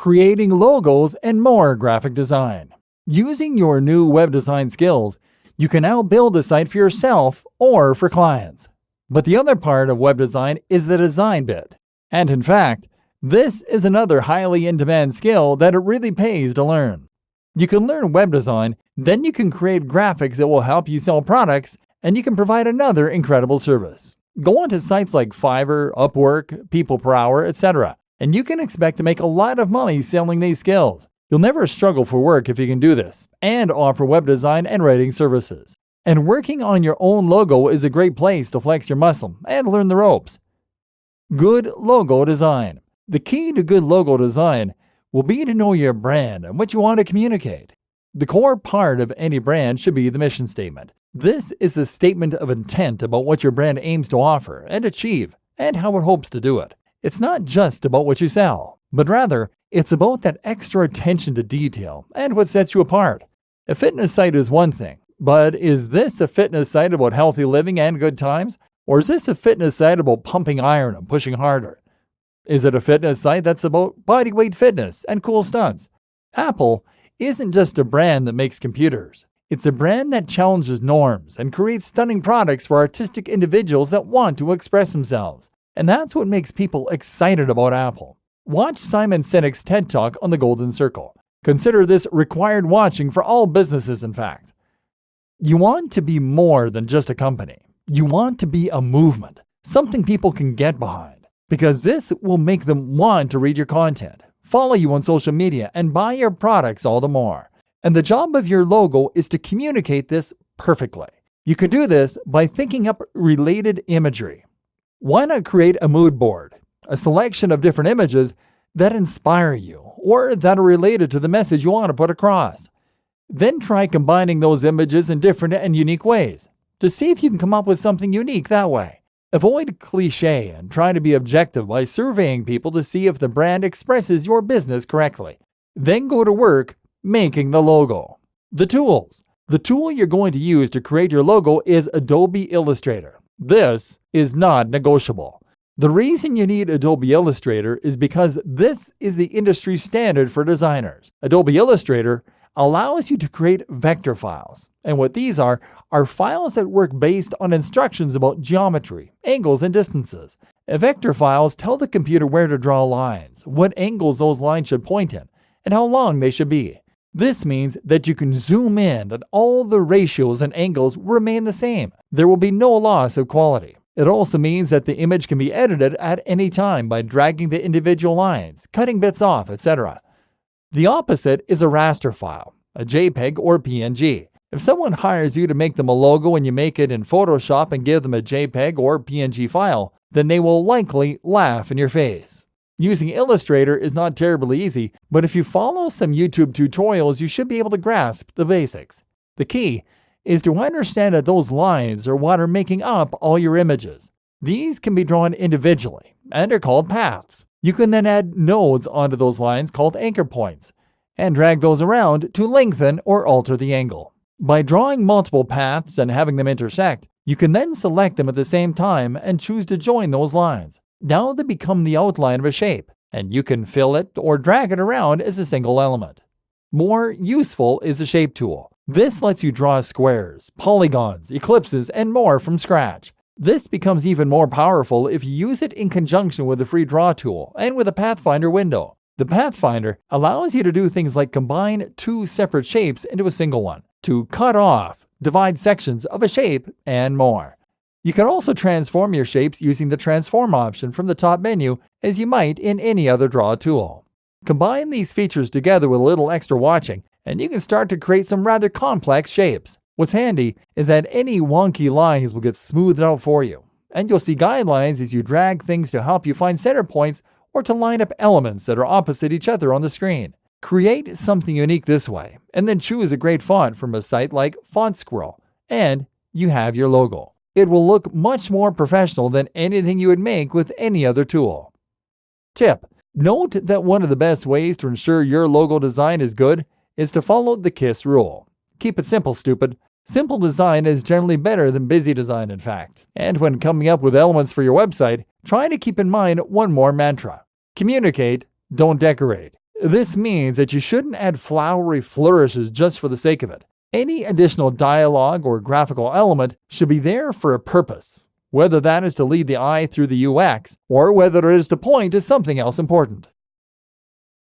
creating logos and more graphic design. Using your new web design skills, you can now build a site for yourself or for clients. But the other part of web design is the design bit. And in fact, this is another highly in-demand skill that it really pays to learn. You can learn web design, then you can create graphics that will help you sell products, and you can provide another incredible service. Go onto sites like Fiverr, Upwork, People Per Hour, etc., and you can expect to make a lot of money selling these skills. You'll never struggle for work if you can do this, and offer web design and writing services. And working on your own logo is a great place to flex your muscle and learn the ropes. Good logo design. The key to good logo design will be to know your brand and what you want to communicate. The core part of any brand should be the mission statement. This is a statement of intent about what your brand aims to offer and achieve, and how it hopes to do it. It's not just about what you sell, but rather, it's about that extra attention to detail and what sets you apart. A fitness site is one thing, but is this a fitness site about healthy living and good times? Or is this a fitness site about pumping iron and pushing harder? Is it a fitness site that's about bodyweight fitness and cool stunts? Apple isn't just a brand that makes computers. It's a brand that challenges norms and creates stunning products for artistic individuals that want to express themselves. And that's what makes people excited about Apple. Watch Simon Sinek's TED Talk on the Golden Circle. Consider this required watching for all businesses, in fact. You want to be more than just a company. You want to be a movement, something people can get behind, because this will make them want to read your content, follow you on social media, and buy your products all the more. And the job of your logo is to communicate this perfectly. You can do this by thinking up related imagery. Why not create a mood board, a selection of different images that inspire you or that are related to the message you want to put across? Then try combining those images in different and unique ways to see if you can come up with something unique that way. Avoid cliché and try to be objective by surveying people to see if the brand expresses your business correctly. Then go to work making the logo. The tools. The tool you're going to use to create your logo is Adobe Illustrator. This is not negotiable. The reason you need Adobe Illustrator is because this is the industry standard for designers. Adobe Illustrator allows you to create vector files. And what these are files that work based on instructions about geometry, angles, and distances. Vector files tell the computer where to draw lines, what angles those lines should point in, and how long they should be. This means that you can zoom in and all the ratios and angles remain the same. There will be no loss of quality. It also means that the image can be edited at any time by dragging the individual lines, cutting bits off, etc. The opposite is a raster file, a JPEG or PNG. If someone hires you to make them a logo and you make it in Photoshop and give them a JPEG or PNG file, then they will likely laugh in your face. Using Illustrator is not terribly easy, but if you follow some YouTube tutorials, you should be able to grasp the basics. The key is to understand that those lines are what are making up all your images. These can be drawn individually and are called paths. You can then add nodes onto those lines called anchor points and drag those around to lengthen or alter the angle. By drawing multiple paths and having them intersect, you can then select them at the same time and choose to join those lines. Now they become the outline of a shape, and you can fill it or drag it around as a single element. More useful is the Shape tool. This lets you draw squares, polygons, ellipses, and more from scratch. This becomes even more powerful if you use it in conjunction with the free Draw tool and with a Pathfinder window. The Pathfinder allows you to do things like combine two separate shapes into a single one, to cut off, divide sections of a shape, and more. You can also transform your shapes using the Transform option from the top menu, as you might in any other Draw tool. Combine these features together with a little extra watching, and you can start to create some rather complex shapes. What's handy is that any wonky lines will get smoothed out for you, and you'll see guidelines as you drag things to help you find center points or to line up elements that are opposite each other on the screen. Create something unique this way, and then choose a great font from a site like Font Squirrel, and you have your logo. It will look much more professional than anything you would make with any other tool. Tip: note that one of the best ways to ensure your logo design is good is to follow the KISS rule. Keep it simple, stupid. Simple design is generally better than busy design, in fact. And when coming up with elements for your website, try to keep in mind one more mantra. Communicate, don't decorate. This means that you shouldn't add flowery flourishes just for the sake of it. Any additional dialogue or graphical element should be there for a purpose, whether that is to lead the eye through the UX or whether it is to point to something else important.